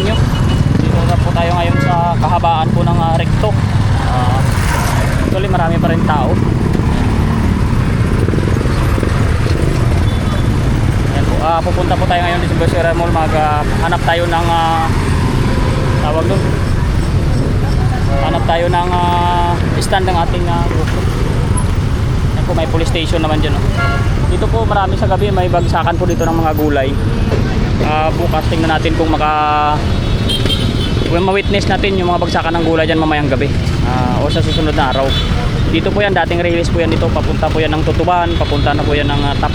inyo. Dito na po tayo ngayon sa kahabaan po ng recto. Actually marami pa rin tao. Ayan po, pupunta po tayo ngayon dito sa Becerra Mall. Maghanap tayo ng tawag doon. Hanap tayo ng stand ng ating grupo. Ayan po, may police station naman dyan. Dito po marami sa gabi, may bagsakan po dito ng mga gulay. Bukas tingnan natin kung ma-witness natin yung mga bagsakan ng gulay dyan mamayang gabi, o sa susunod na araw. Dito po yan, dating release po yan dito, papunta po yan ng Tutuban, papunta na po yan ng Tap.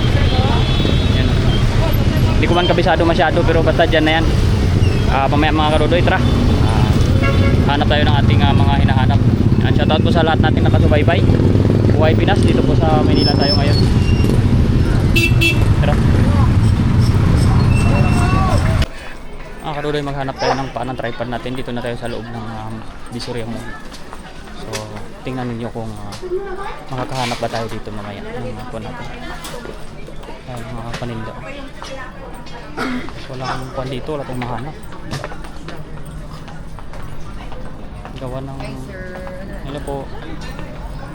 Yan. Hindi ko man kabisado masyado, pero basta dyan na yan. Mamaya mga karudoy, tara, hanap tayo ng ating mga hinahanap. Shoutout po sa lahat natin nakasubaybay. Buhay Pinas, dito po sa Manila tayo ngayon. Tara. Karudoy, maghanap tayo ng paan ng tripod natin. Dito na tayo sa loob ng Becerra Mall. So tingnan niyo kung makakahanap ba tayo dito mamaya ng mga kuwan natin. Mga paninda. Wala kang kuwan dito, wala tayong mahanap. Gawa ng nila po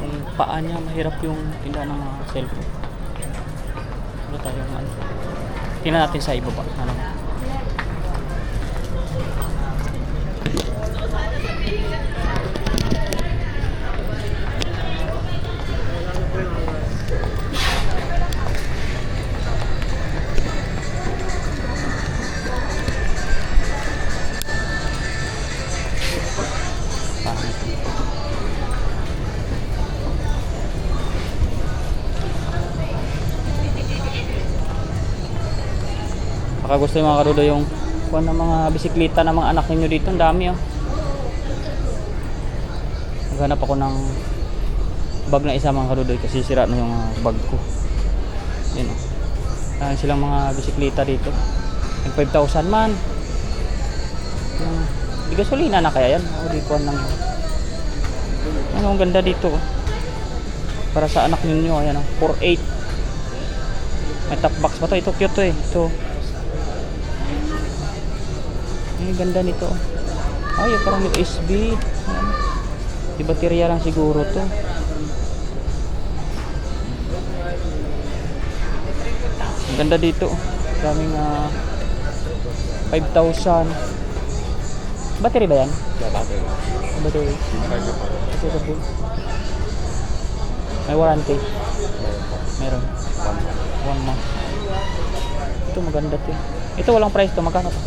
kung paan niya, mahirap yung tinda ng cellphone. Wala tayong tingnan natin sa iba pa. Baka gusto yung mga karudo yung kuwan ng mga bisikleta ng mga anak ninyo dito. Ang dami Maghanap ako ng bag na isa mga karudo kasi sira na yung bag ko. Yan silang mga bisikleta dito. Nag 5,000 man. Di gasolina na kaya yan? O di kuwan lang. Ang ganda dito. Para sa anak ninyo. Ayan 4,800. May top box pa to. Ito cute to Ito. Ganda nito. Ay, parang USB. Di baterya lang siguro to. Ang ganda dito. Daming 5,000. Battery ba yan? Battery. May warranty. Meron. 1 month. Ito maganda to. Ito walang price to. Magkano to?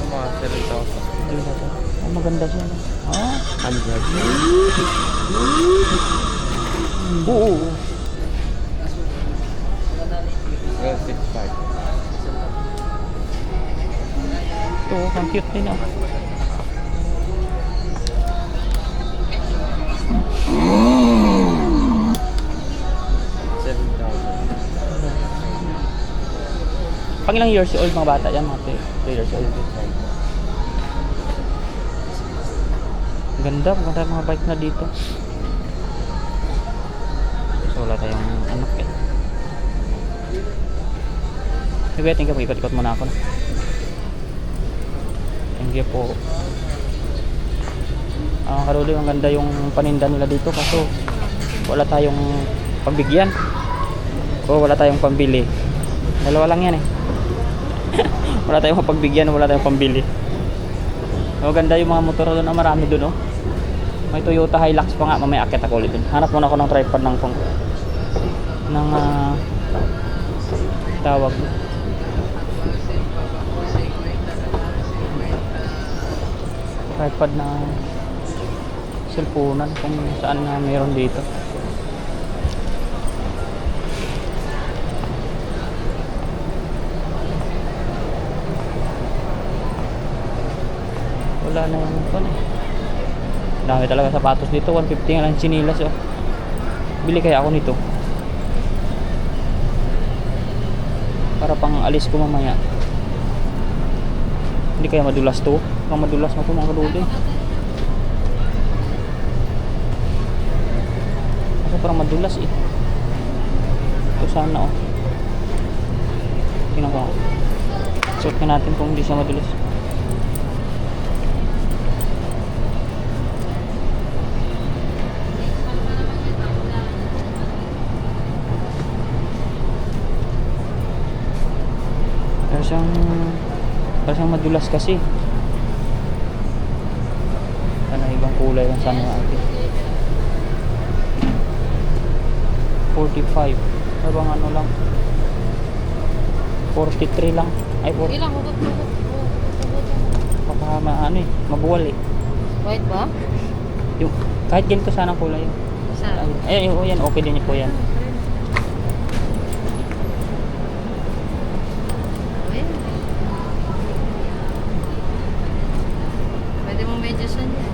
Mga 7,000. Maganda siya. 100. Oo. 65. Ito, ang cute din Pang ilang years old mga bata yan? Mga 3 years old. Ganda mga bike na dito. So wala tayong anak Thank you po, ikot-ikot muna ako Thank you po. Karuloy, ang ganda yung paninda nila dito kaso wala tayong pambigyan o wala tayong pambili. Dalawa lang yan wala tayong pagbigyan, wala tayong pambili. Ganda yung mga motor doon, marami doon May Toyota Hilux pa nga, mamaya akit ako ulit doon. Hanap muna ako ng tripod ng tawag tripod na cellphone kung saan na meron dito. Wala na yung dami talaga sapatos dito. 150 nga lang chinilas bili kaya ako nito para pang alis ko mamaya. Hindi kaya madulas to. Pang madulas na to mga kaduloy. Ako parang madulas ito sana tingnan ko suot na natin kung hindi siya madulas. Parang madulas kasi. Ano ibang kulay lang sana natin. 45. Habang ano lang. 43 lang. Ay, 40. Ilang hugot. Baka ano eh, mabuwal eh. White ba? Yung, kahit ganito sana ang kulay. Sa Ay, oh, yan, okay din po yan. Ayan. Pwede mo medyo saan yan.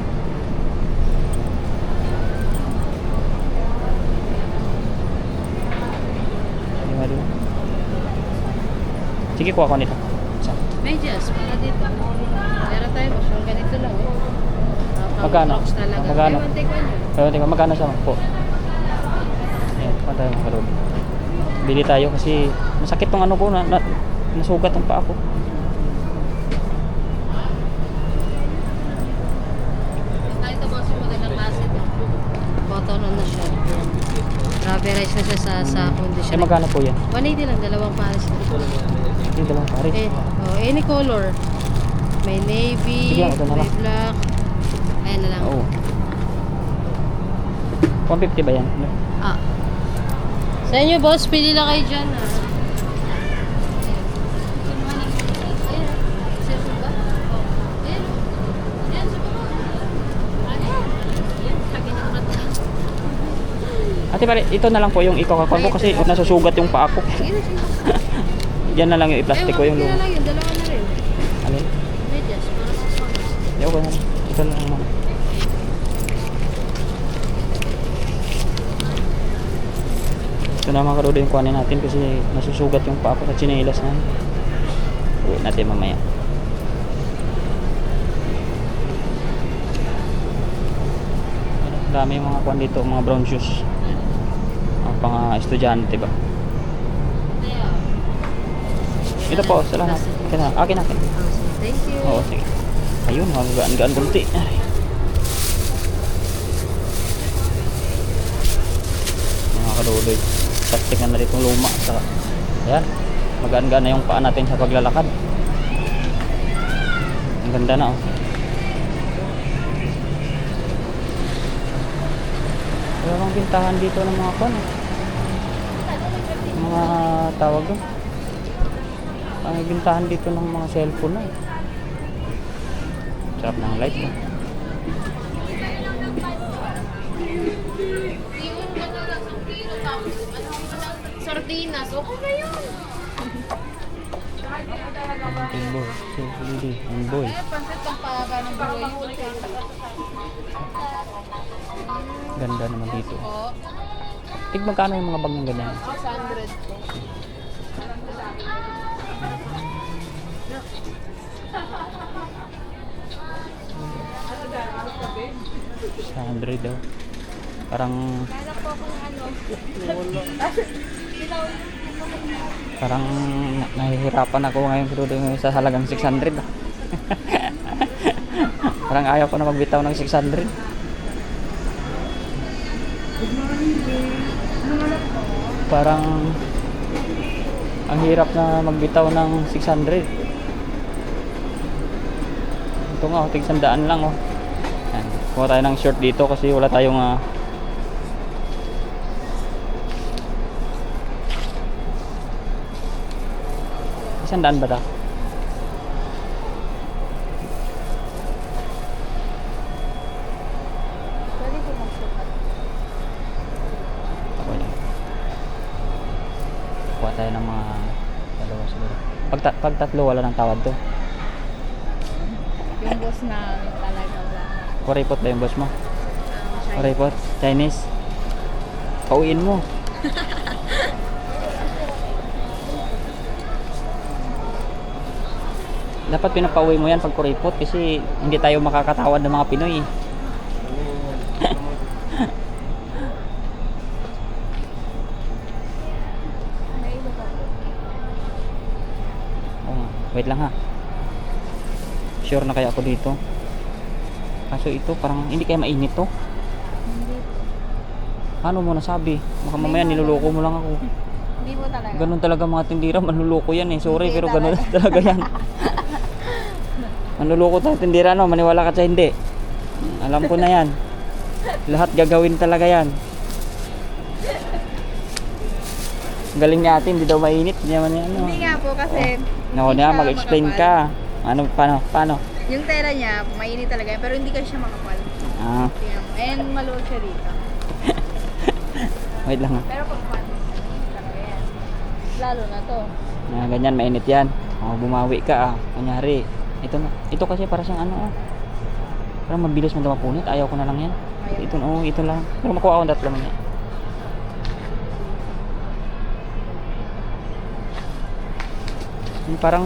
Di ba, di ba? Sige, kuha ko nito. Isa. Medyas, para dito. Meron tayo, boss. Yung ganito lang, eh. Magkano? Pang-box talaga. Magkano? Ewan, take one yun. Pero teka, magkano siya po? Ayan, pa tayo mga kalod. Bili tayo kasi masakit tong ano ko, nasugat ang paa ko. Kahit ito, boss, yung magandang klase ito. Bottom on na siya. Rubberized na siya sa condition. Eh, magkano po yan? 180 lang, dalawang pares na. Hindi dalawang pare. Any color. May navy, Sige, ito na may lang. black. Ayan na lang. Oo. 150 ba yan? Ah. Sa inyo, boss, pili lang kayo dyan, ah. Ayan. Cellphone ba? Oh. Ayan. Ayan, sa baba. Ayan. Ayan, lagi ng mata. Ate pare, ito na lang po yung ikaw-kakon ko kasi nasusugat yung paa ko. Sige na, sige. Yan na lang yung i-plastic ko yung Pili luma. lang yun, dalawa na rin. Alin? Medyas, para sa songs. Hindi ako na. Ito lang naman. Ito na mga karodo yung kuhanin natin kasi nasusugat yung paa ko sa tsinelas na. Uwi natin mamaya. Dami yung mga kuhan dito, mga brown shoes. Ang pang estudyante ba? Ito po, salamat. Akin. Thank you. Oo, sige. Ayun, magaan-gaan kunti. Ay. Mga kaluloy. Plastic na dito luma. Saka, ayan. Magaan-gaan na yung paa natin sa paglalakad. Ang ganda na, oh. Wala kang bintahan dito ng mga kon. Mga tawag doon. Ang bintahan dito ng mga cellphone na. Sarap ng light mo. Sardinas, okay na yun. Boy. Pansit pang pahaba ng buhay. Ganda naman dito. Oo. Tig magkano yung mga bag ng ganyan? 600 po. Sa 100 daw. Parang Kala po akong ano. parang nahihirapan ako ngayon sa halagang 600. Parang ayaw ko na magbitaw ng 600. Parang ang hirap na magbitaw ng 600. Ito nga, tig 100 lang oh. Yan. Kuha tayo ng short dito kasi wala tayong $100 ba ta? Pwede po magsukat. Ako yan. Kuha tayo ng mga dalawa siguro. Pag tatlo wala nang tawad to. Yung boss na talaga wala. Kuripot ba yung boss mo? Kuripot? Chinese? Pauwiin mo. Dapat pinapauwi mo yan pag kuripot kasi hindi tayo makakatawad ng mga Pinoy. Oh, wait lang ha. Sure na kaya ako dito. Kaso ito parang hindi kaya mainit to. Hindi po. Ano mo nasabi? Baka mamaya niloloko mo lang ako. Hindi mo talaga. Ganun talaga mga tindira, manluloko yan eh. Sorry, pero ganun talaga yan. Manluloko tayo tindira, no? Maniwala ka sa hindi. Alam ko na yan. Lahat gagawin talaga yan. Galing ni ate, hindi daw mainit. Hindi naman yan, no? Hindi nga po kasi Naku hindi na, siya mag-explain makapal. ka. Ano, paano? Yung tela niya, mainit talaga yan, pero hindi kasi siya makapal. Ah, Tingnan mo. And maluwag siya dito. wait lang ha. Pero pag pan, talaga yan. Lalo na to. Ganyan, mainit yan. Bumawi ka ah. Kunyari, ito kasi para siyang ano ah. Parang mabilis mo daw mapunit. Ayaw ko na lang yan. Ayaw. Ito lang. Pero makuha akong tatlo man yan. Yung parang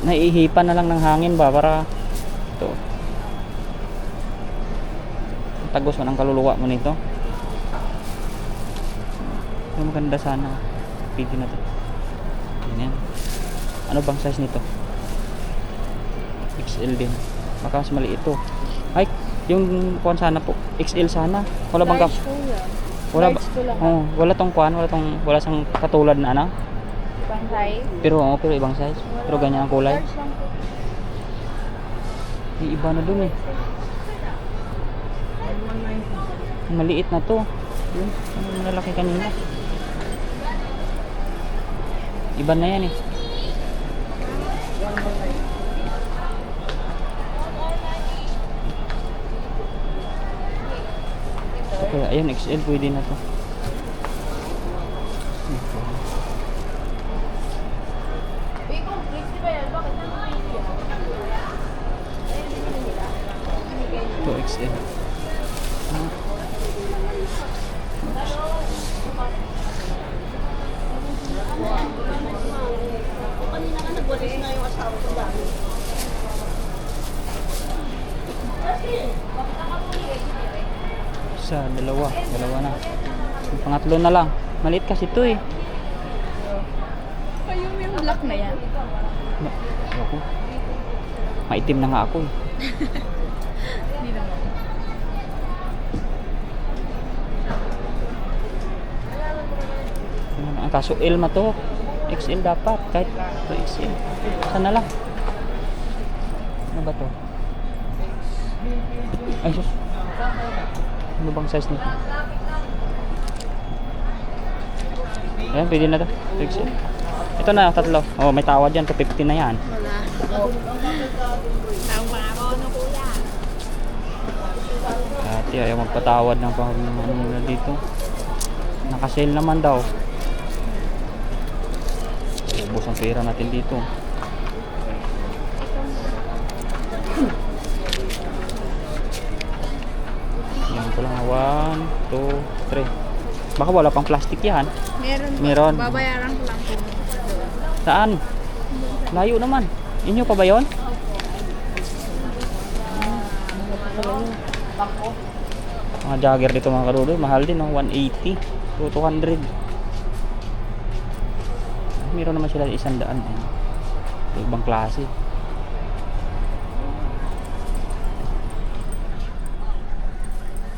naihipan na lang ng hangin ba para ito. Tagos mo ng kaluluwa mo nito. Yung maganda sana. Pwede na to. Ganyan. Ano bang size nito? XL din. Baka mas maliit ito. Ay, yung kuwan sana po. XL sana. Wala bang Large po yan. wala ba? Large to lang. Oh, wala tong kuwan, wala sang katulad na ano. Ibang size. Pero ibang size. Pero ganyan ang kulay. Large lang po. May iba na dun eh. Maliit na to. Yun, ang malalaki kanina. Iba na yan eh. Okay, ayun, XL pwede na to. Ito, XL. Isa, dalawa na. Yung pangatlo na lang. Maliit kasi ito eh. Ayun yung black na yan. Ako. Maitim na nga ako eh. Hindi naman. Ang kaso L ma to. XL dapat. Kahit ito XL. Sana lang. Ano ba to? Ay sus. Ano bang size nito? Ayan, pwede na to. XL. Ito na, tatlo. Oh, may tawad yan. 250 na yan. Wala. Tama ako, ano kuya? Ate, ayaw magpatawad ng pang ano dito. Nakasale naman daw. Ubus ang pera natin dito. Yan ko lang. 1, 2, 3. Baka wala pang plastic yan. Meron. Meron. Babayaran ko lang po. Saan? Layo naman. Inyo pa ba yun? Mga jogger dito mga karudo, mahal din no, 180 to 200. Meron naman sila 100 eh. Ibang klase.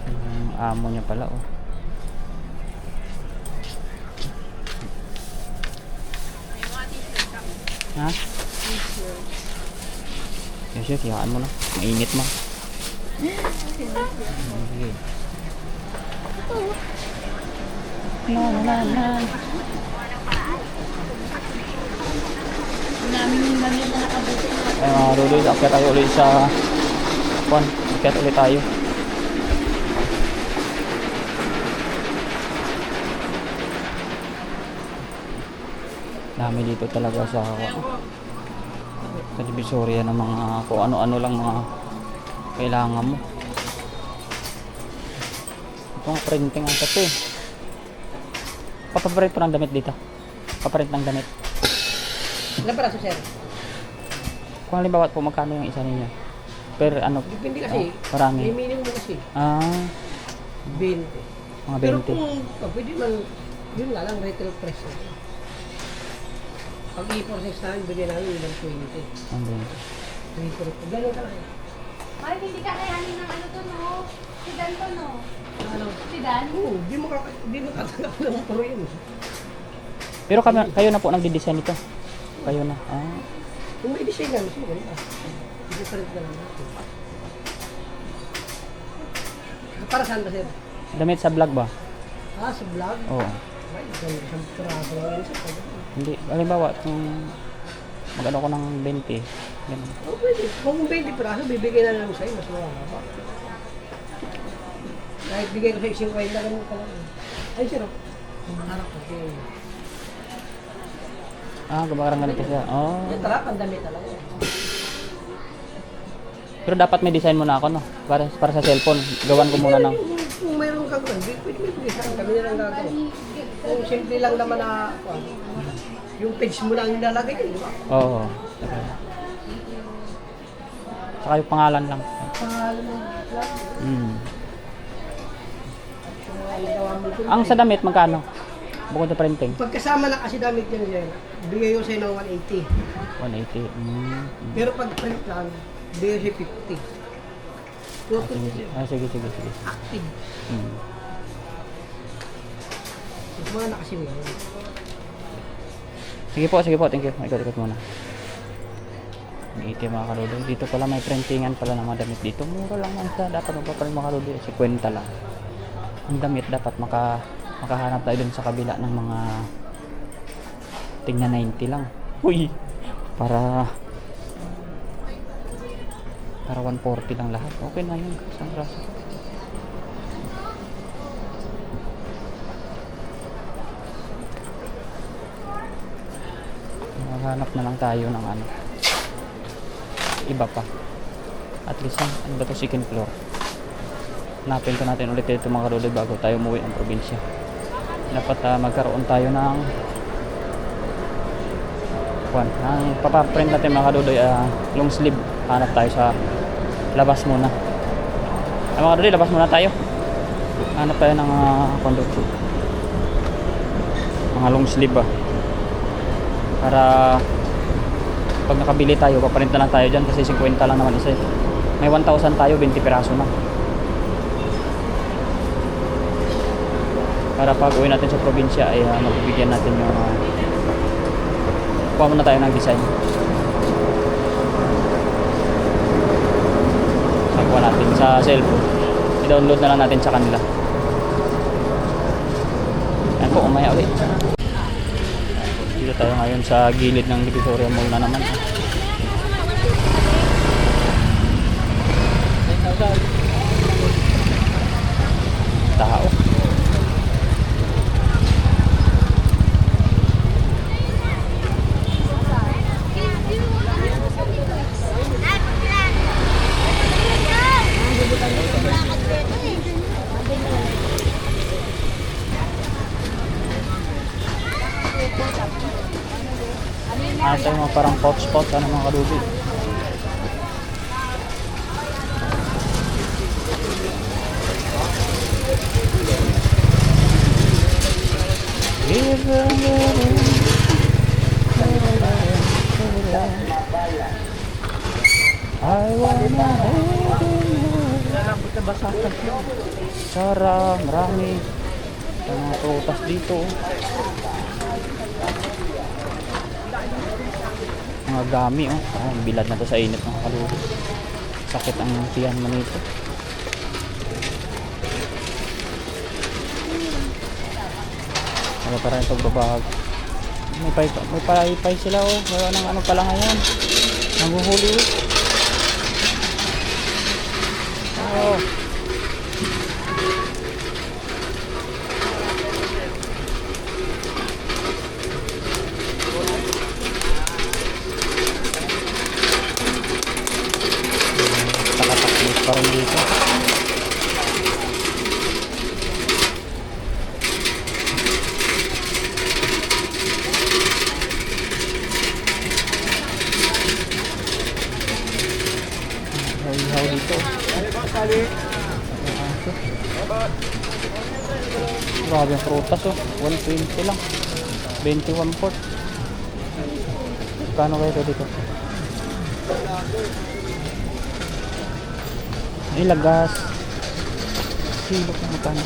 Yung amo niya pala oh. Ha? Yes, yes, hiyaan mo na. Mainit mo. Okay. Na. Namin yung ganyan na nakabuti. Rulo, akyat tayo ulit sa kwan. Akyat ulit tayo. Dami dito talaga sa Divisoria ng mga kung ano-ano lang mga kailangan mo. Ito nga printing ang ito eh. Papaprint po ng damit dito. Paprint ng damit. Ilan peraso, sir? Kung halimbawa po magkano yung isa ninyo? Per ano? Depende kasi. Marami. May minimum kasi. 20. 20. Mga 20. Pero kung pwede man, yun nga lang, retail price. Pag i-process namin, bigyan namin ng 20. Ang 20. Ganun ka lang. Mark, hindi ka kayanin ng ano to, no? Sidan to, no? Ano? Sidan? Oo, di mo katatanggap ng pro yun. Pero kayo na po nagdi-design ito. Kayo na. Ah. Kung may design lang, mas maganda. Different na lang natin. Para saan ba, sir? Damit sa vlog ba? Ah, sa vlog? Oo. Ay, ganda isang piraso lang yun, sir. Hindi. Halimbawa, kung mag-ano ko ng 20. Ganun. Oh, pwede. Kung 20 piraso, bibigay na lang sa'yo. Mas mababa. Kahit bigay ko sa 50, ganun ka lang. Ay, sir. Harap ko. Ah, gumakarang ganito siya. Oh. Yan talaga, pandamit talaga. Pero dapat may design muna ako, no? Para sa cellphone. Gawan ko muna ng... Kung mayroong kagawin, pwede may design. Kami na lang gagawa. Kung simple lang naman na, yung page mo lang nilalagay yun, di ba? Oo. Saka yung pangalan lang. Pangalan mo. Ang sa damit, magkano? Bukod sa printing? Pagkasama na kasi damit yan, sir, bigay ko sa'yo ng 180. 180. Pero pag print lang, bigay ko sa'yo 50. Photo Sige, sir. sige. Active. Mm. Mas mga nakasiwi. Sige po. Thank you. Ikot-ikot muna. 180 mga kaluloy. Dito pala may printingan pala ng mga damit dito. Mura lang ang sa dapat magpapalit mga kaluloy. 50 lang. Ang damit dapat makahanap tayo dun sa kabila ng mga tingnan 90 lang. Uy! Para 140 lang lahat. Okay na yun. Isang braso. Maghanap na lang tayo ng ano. Iba pa. At least ano ba to, second floor. Hanapin ko natin ulit ito mga kaluloy bago tayo umuwi ang probinsya. Dapat magkaroon tayo ng ang papaprint natin mga kaluloy, long sleeve. Hanap tayo sa labas muna. Mga kaluloy, labas muna tayo. Hanap tayo ng conductor. Mga long sleeve para pag nakabili tayo, paprint na lang tayo dyan kasi 50 lang naman isa. May 1,000 tayo, 20 piraso na. Para pag uwi natin sa probinsya ay magbibigyan natin yung kuha muna tayo ng design. Kuha natin sa cellphone, i-download na lang natin sa kanila. Yan po, umaya ulit. Dito tayo ngayon sa gilid ng Divisoria Mall na naman. Tao. Ito yung mga parang pouch-pouch mga kaluloy. I wanna Sarah, marami. Mga prutas dito. Mga gami bilad na to sa init mga kaluloy. Sakit ang tiyan mo nito. Wala pa rin pagbabag. May paypay sila wala nang ano pala ngayon. Nanguhuli Takataklis pa rin dito. Ihaw dito. Grabe ang prutas 120 lang. 21 port. Kano kayo dito? Lagas. Silok na magkano.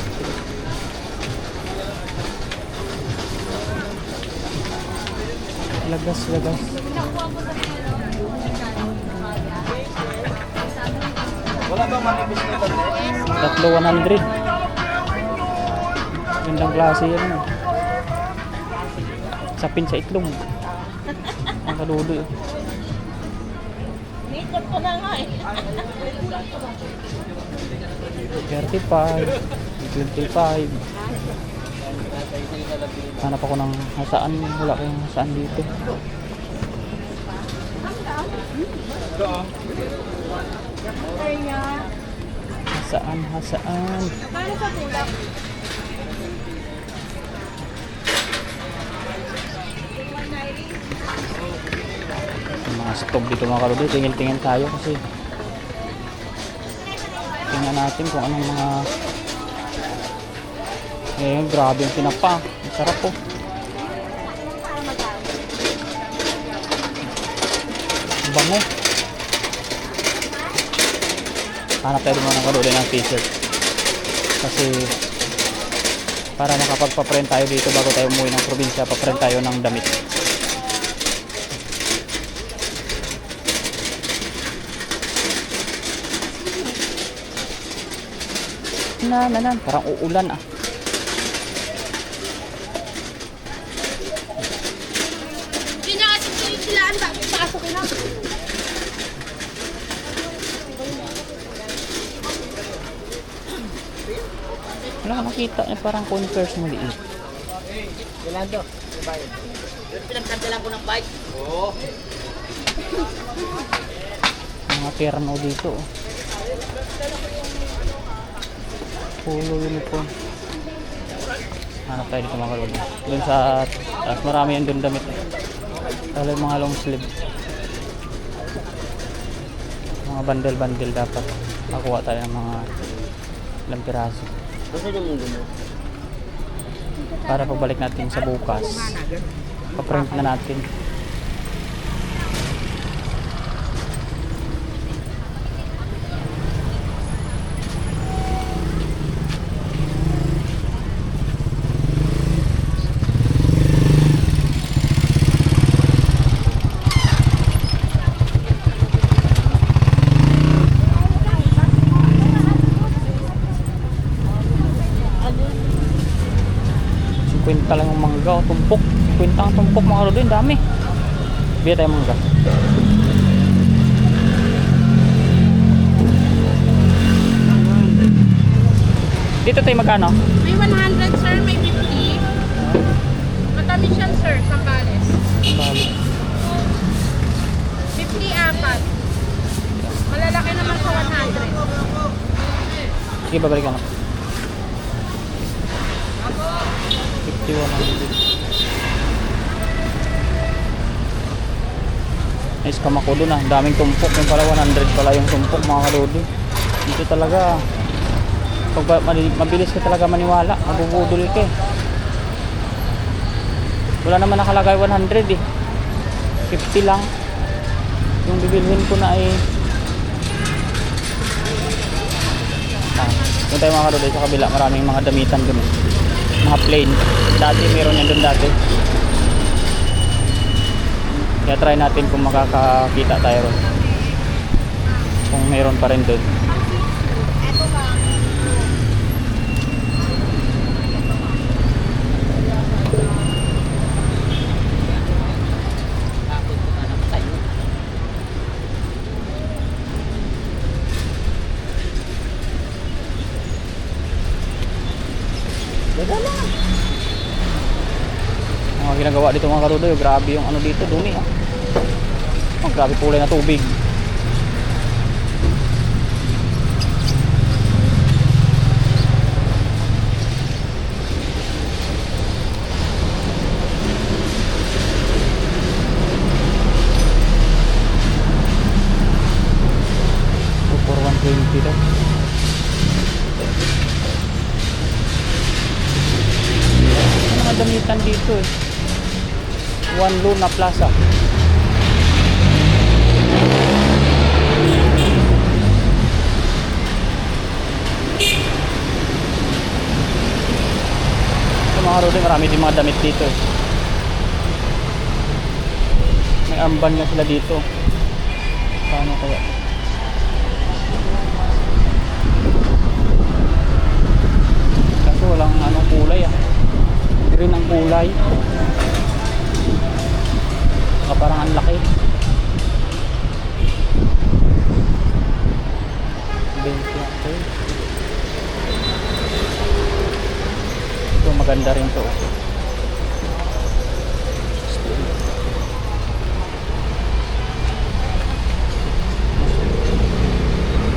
Lagas, lagas. Wala bang manipis na ito? Tatlo 100. Gandang klase yan. Sapin sa itlog. Ang kadudo. Makeup ko na nga eh. 35, 25. Hanap ako ng hasaan. Wala akong hasaan dito. Hasaan, hasaan. Paano sa tulak? Yung mga stove dito mga kaludi. Tingin-tingin tayo kasi tingnan natin kung anong mga grabe yung pinapa. Ang sarap po. Bango. Hanap tayo mga kaludi ng t-shirt. Kasi para makapagpa-print tayo dito bago tayo umuwi ng probinsya, pa-print tayo ng damit. Parang uulan ah. Pinakasip ko yung silaan ba? Pasok na. Wala ka makita eh, parang Converse maliit. Yolando, Pinagkadalan ko ng bike. Oo. Mga terno dito oh. Polo uniform. Hanap tayo dito mga kalod. Doon sa taas marami yan doon damit. Lalo yung mga long sleeve. Mga bandel-bandel dapat. Makuha tayo ng mga ilang piraso. Gusto niyo mong gumo? Para pagbalik natin sa bukas, pa-print na natin. Kwenta lang yung mangga o tumpok. Kwenta ang tumpok mga kalod din, dami. Biya tayo mangga. Dito tayo magkano? May 100 sir, may 50. Matamis yan sir, Sambales. Bali. 50 apat. Malalaki naman sa 100. Sige, babalikan ako. 5100. Nice kamako doon ah. Daming tumpok. Yung pala 100 pala yung tumpok mga kalodi. Dito talaga pag mabilis ka talaga maniwala. Mabubudol ka eh. Wala naman nakalagay 100 eh. 50 lang. Yung bibilhin ko na ay doon tayo mga kalodi sa kabila. Maraming mga damitan doon. Mga plain. Dati meron yan doon dati. Kaya try natin kung makakakita tayo ron. Kung meron pa rin doon. Mga ginagawa dito mga karudoy, grabe yung ano dito, dumi ah. Oh, grabe kulay na tubig. For 120 daw. Mga damitan dito eh. One Luna Plaza. Sa mga road marami din mga damit dito eh. amban nga sila dito. Paano kaya? Kaso walang anong kulay ah. Green ang kulay. Parang ang laki. 20 okay. Ito maganda rin to.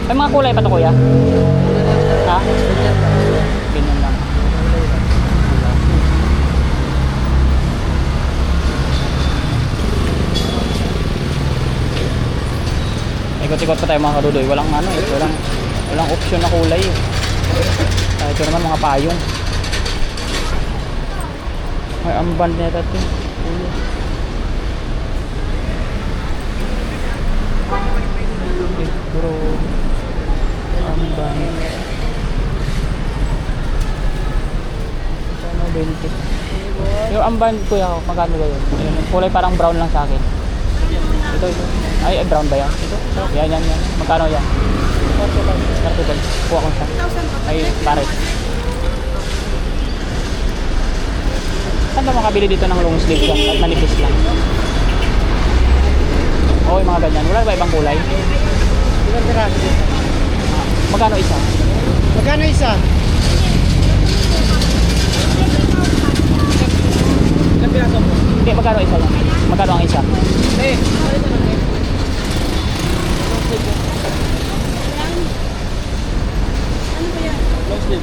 May mga kulay pa to kuya? Ha? Ganyan lang. Ikot-ikot pa tayo mga kadudoy. Walang ano eh. Walang option na kulay eh. Ito naman mga payong. May amban nito ito. Bro. Amban. Ano 20? Yung amban kuya, magkano ba yun? Yung kulay parang brown lang sa akin. Ito. Ay, brown ba yan? Ito? Yan. Magkano yan? 30. Kuha ko siya. Ay, pare. Saan ba makabili dito ng long sleeve yan? At manipis lang. Oo, yung mga ganyan. Wala ba ibang kulay? Magkano isa? Magkano isa? Hindi, magkano isa yan? Magkano ang isa? Long sleeve.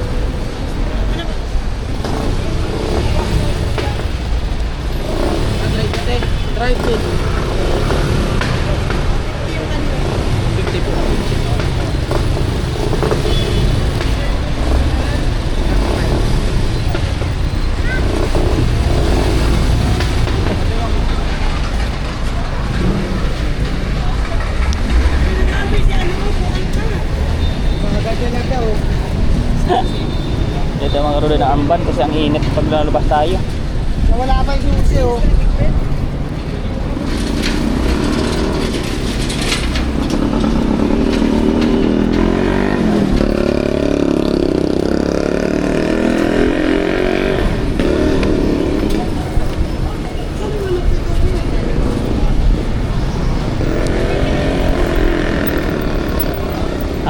Try fit. 50 po. Ito mga karudo na amban kasi ang init pag lalabas tayo. Wala pa yung susi oh.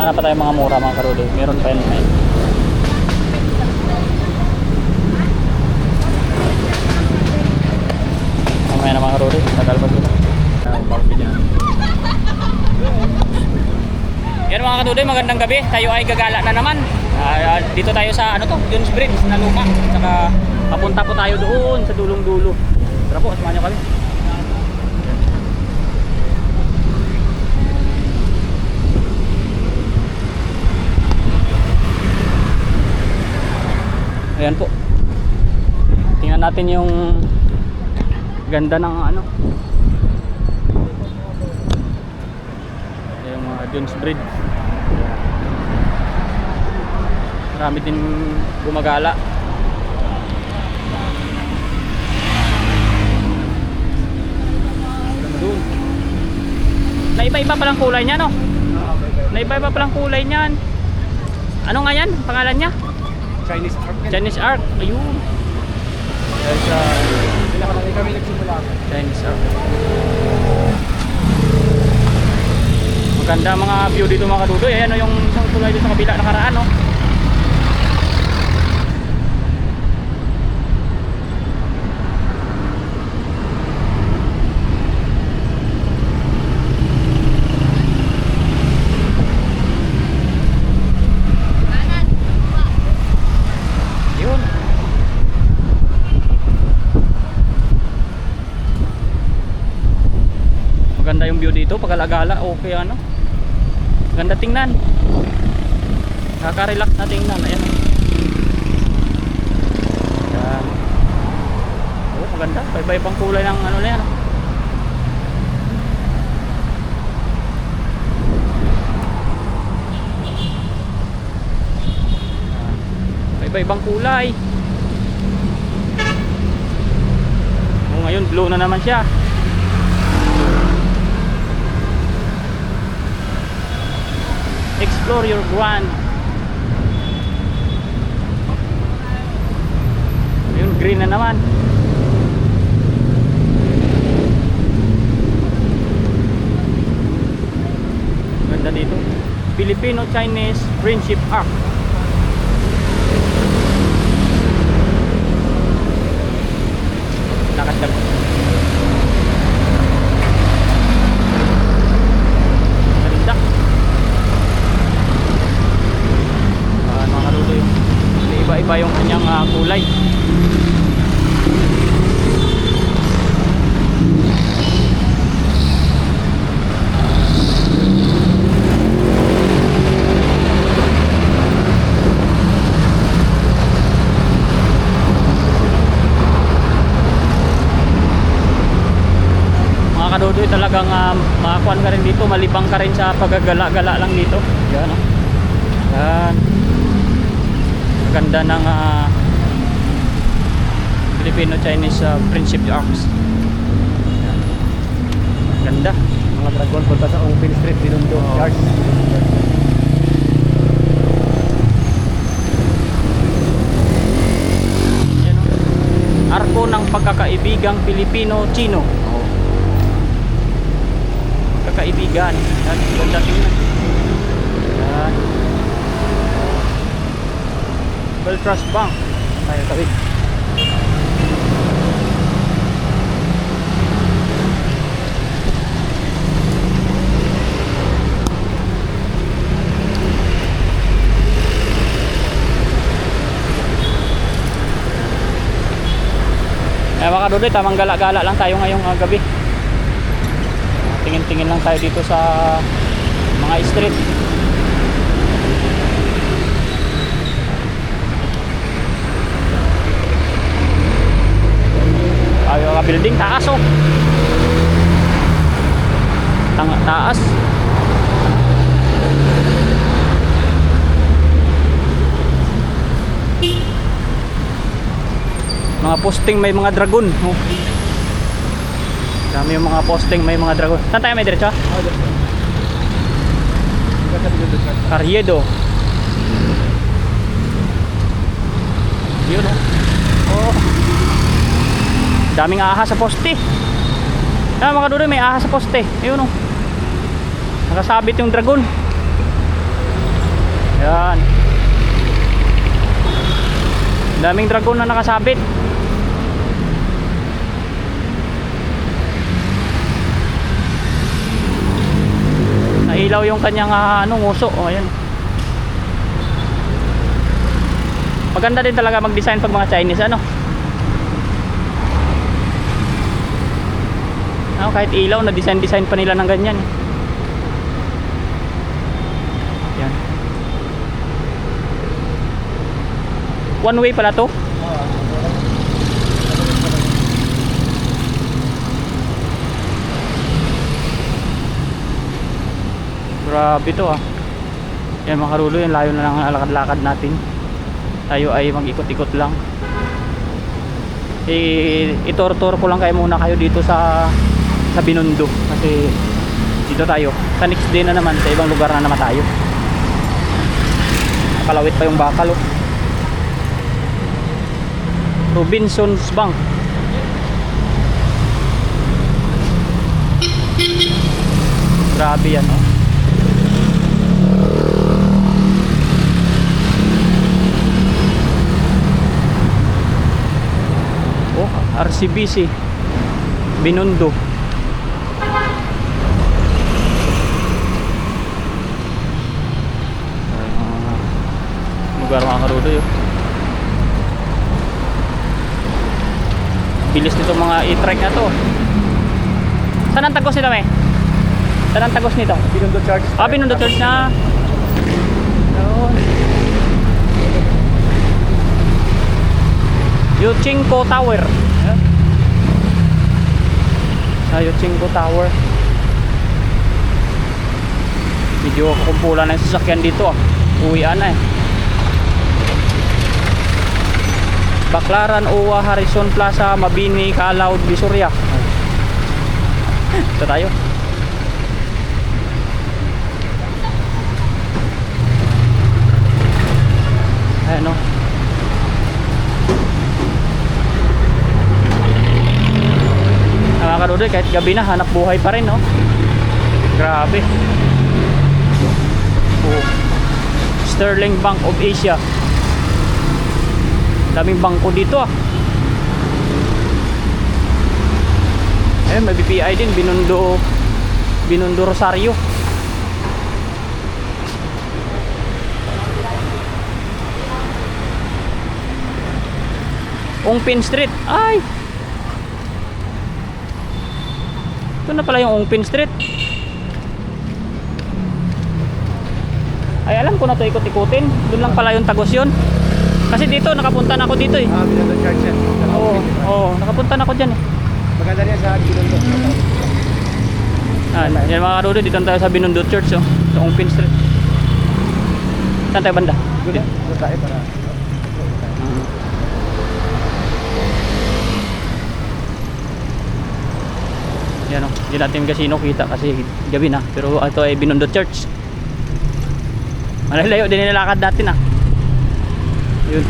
Hanap pa tayo mga mura mga karudo. Meron pa yun. Mamaya na mga karudo. Tagal pa sila. Yan mga karudo, magandang gabi. Tayo ay gagala na naman. Dito tayo sa ano to, Dunes Bridge na luma. Saka papunta po tayo doon sa dulong-dulo. Tara po, samahan nyo kami. Ayan po. Tingnan natin yung ganda ng ano. Yung mga Dunes Bridge. Marami din gumagala. Doon. Naiba-iba palang kulay niya, no? Naiba-iba palang kulay niyan. Ano nga yan? Pangalan niya? Chinese art. Chinese art. Ayun. There's Pinakamalaki kami nagsimula. Chinese art. Maganda mga view dito mga kadudoy. Ayan o yung isang tulay dito sa kabila nakaraan, no? Yun. Maganda yung view dito pag alagala. Okay ano. Maganda tingnan. Nakaka-relax na tingnan. Ayan. Ayan. Oh, maganda. Iba-ibang kulay ng ano na yan. Iba-ibang kulay. Oh, ngayon blue na naman siya. Explore your grand. Yung green na naman. Ganda dito. Filipino-Chinese Friendship Arc. Nakasab. Ganda. Mga kaluto yung iba-iba yung kanyang kulay. Kadodoy talagang makakuan ka rin dito, malibang ka rin sa paggagala-gala lang dito. Yan, oh. Yan. Ganda ng Filipino-Chinese Friendship Arcs. Yan. Ganda. Mga dragon punta sa Ongpin Street, Binondo, Church. Yan, oh. Arko ng pagkakaibigang Pilipino-Chino. Kaibigan. Yan, ganda tingnan. Yan. Beltrust Bank. Tayo tawid. Mga kadudoy, tamang gala-gala lang tayo ngayong gabi. Tingin-tingin lang tayo dito sa mga street. Tayo ka building taas, oh. Taas. Mga posting may mga dragon, oh. Dami yung mga posting, may mga dragon. Saan tayo, may diretso? Carriedo. Yun, oh. Daming ahas sa poste. Mga kadudoy, may ahas sa poste. Yun, oh. Nakasabit yung dragon. Yan. Daming dragon na nakasabit. Ilaw yung kanyang nguso. Oh, ayan. Maganda din talaga mag-design pag mga Chinese, ano. Kahit ilaw na design pa nila ng ganyan. Yan. One way pala to. Grabe to, ah. Yan mga karulo, yung layo na lang ang lakad-lakad natin. Tayo ay mag-ikot-ikot lang. Itor-tor ko lang kayo muna kayo dito sa Binondo. Kasi dito tayo. Sa next day na naman, sa ibang lugar na naman tayo. Nakalawit pa yung bakal, oh. Robinsons Bank. Grabe yan, oh. RCBC Binondo. Lugar mga karudo yun. Bilis nito mga e-trike na to. Saan ang tagos nito, may? Saan ang tagos nito? Binondo Church. Binondo Church na. Yun. Yuchingko Tower. Yuchingko Tower. Medyo kakumpulan ng sasakyan dito, ah. Uwian na, eh. Baclaran, Uwa, Harrison Plaza, Mabini, Calao, Visoria. Ito tayo. kadudoy, kahit gabi na, hanap buhay pa rin, no? Grabe. Oh. Sterling Bank of Asia. Daming bangko dito, ah. Ayun, may BPI din, Binondo Rosario. Ongpin Street. Ay! Ito na pala yung Ongpin Street. Ay, alam ko na to ikot-ikutin. Doon lang pala yung Tagos yun. Kasi dito, nakapunta na ako dito eh. Binondo Church yan. Oo, nakapunta na ako dyan eh. Maganda rin sa Binondo. Yan mga kadudoy, dito na tayo sa Binondo Church, oh. Sa Ongpin Street. Saan tayo banda? Doon tayo para. Yan o, hindi natin casino kita kasi gabi na. Pero ito ay Binondo Church. Malalayo din nilakad dati na. Yun.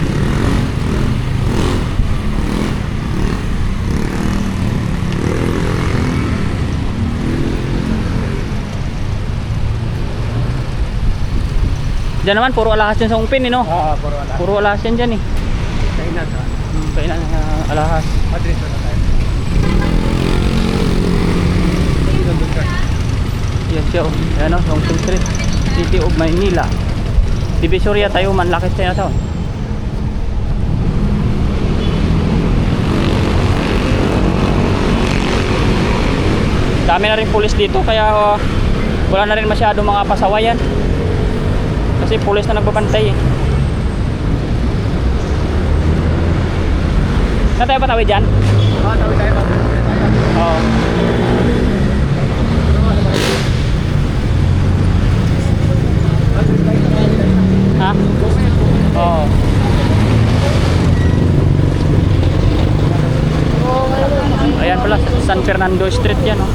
Diyan naman, puro alahas yan sa Ongpin, eh, no? Oo, puro wala. Puro alahas yan dyan, eh. Kainan ha. Kailan alahas. Madrid na tayo. Binondo Church. Yan siya, oh. Yan o, Ongpin Street. City of Maynila. Divisoria tayo, manlakit tayo na to. Dami na rin pulis dito, kaya wala na rin masyado mga pasawayan. Kasi pulis na nagbabantay eh. Saan tayo patawid dyan? Oo, tawid tayo pa. Oo. Ha? Oo. Ayan pala, San Fernando Street yan, oh.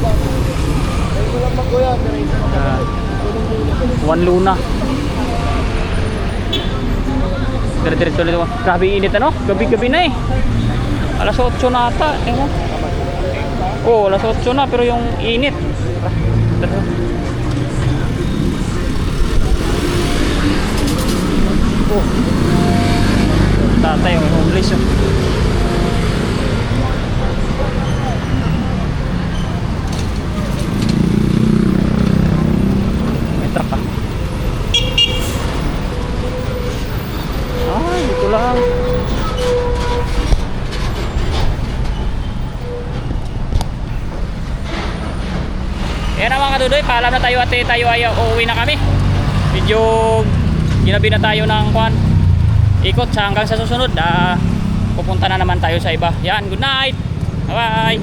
Juan Luna. Dire-diretso ulit ako. Grabe init, ano? Gabi-gabi na eh. Alas 8 na ata. Oh, alas 8 na pero yung init. Oh. Tatay, yung homeless, oh. May truck pa. Ay, dito lang. Yan na mga kadudoy, paalam na tayo at tayo ay uuwi na kami. Medyo ginabi na tayo ng kwan. Ikot sa hanggang sa susunod. Pupunta na naman tayo sa iba. Yan, good night. Bye bye.